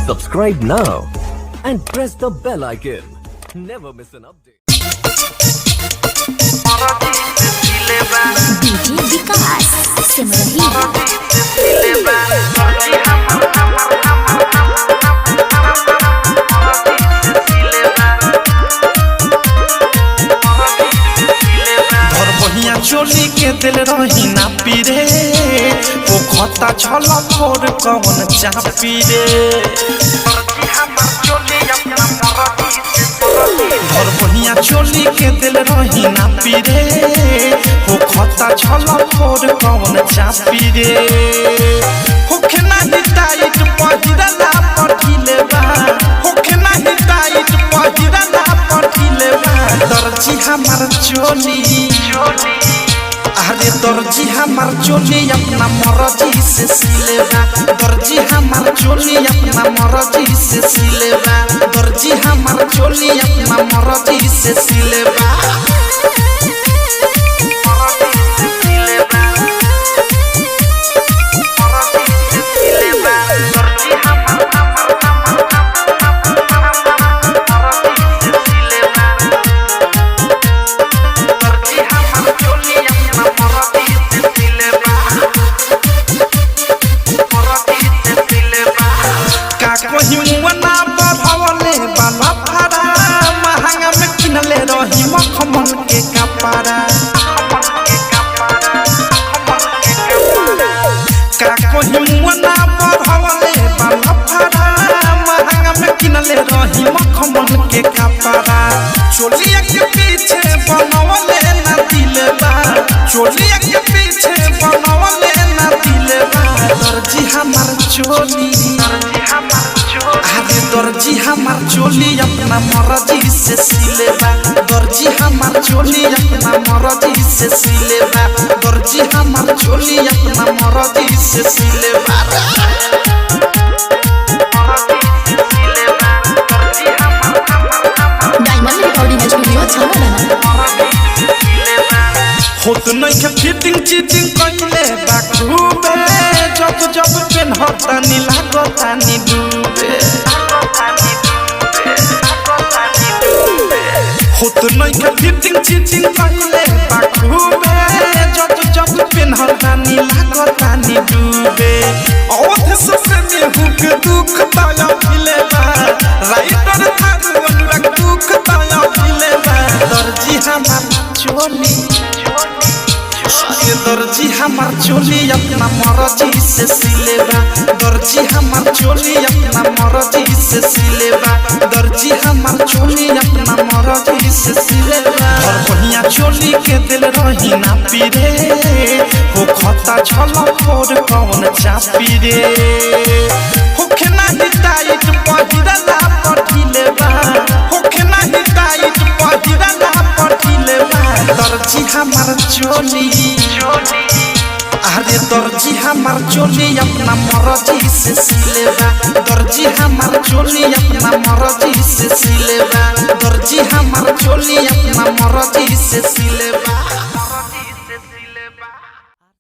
Subscribe now and press the bell icon. Never miss an update. DJ Vikas Simrahi चोली के दिल रही ना पीरे वो खता छला फोर कौन चापी रे और बढ़िया चोली के दिल रही ना पीरे वो खता छला फोर कौन चापी रे होखे नाही टाइट पहिरला पठिले बा होखे नाही टाइट पहिरला पठिले बा दर्जी हमार चोली अरे दर्जी हमार चोली अपना मर्जी से सिलेबा दर्जी हमार चोली अपना मर्जी से सिलेबा दर्जी हमार चोली अपना मर्जी से सिलेबा हिमुना बढ़वले बाला फारा महंगा में किनले रही मखमल के कपड़ा काको हिमुना बढ़वले बाला फारा महंगा में किनले रही मखमल के कपड़ा चोलिया के पीछे बनवले ना दिलबा चोलिया के पीछे बनवले ना दिलबा दर्जी हमार चोली अरे दर्जी हमार चोली अपना मर्जी से सिलेबा दर्जी हमार चोली अपना मर्जी से सिलेबा दर्जी हमार चोली अपना मर्जी से सिलेबा डायमंड रिकॉर्डिंग स्टूडियो छावलाना होत नहीं के फिटिंग चीटिंग कइले बाखूबे जब जब पेन हटा नी लागता नी डूबे होत नहीं के फिटिंग चीटिंग कइले बाखूबे जब जब पेन हटा नी लागता नी डूबे औध से में हुक दुख ताया फिलेबा राइटर थारू अनुराग दुख ताया फिलेबा दर्जी हमार चोली दर्जी हमार चोली अपना मर्जी से सिलेबा दर्जी हमार चोली अपना मर्जी से सिलेबा दर्जी हमार चोली अपना मर्जी से सिलेबा और बढ़िया चोली के दिल रही ना पीरे वो खता छला फोर कौन चापी रे होखे नाही टाइट पहिरला पठिलेबा होखे नाही टाइट पहिरला पठिलेबा दर्जी हमार चोली अरे दर्जी हमार चोली अपना मर्जी से सिलेबा दर्जी हमार चोली अपना मर्जी से सिलेबा दर्जी हमार चोली अपना मर्जी से सिलेबा।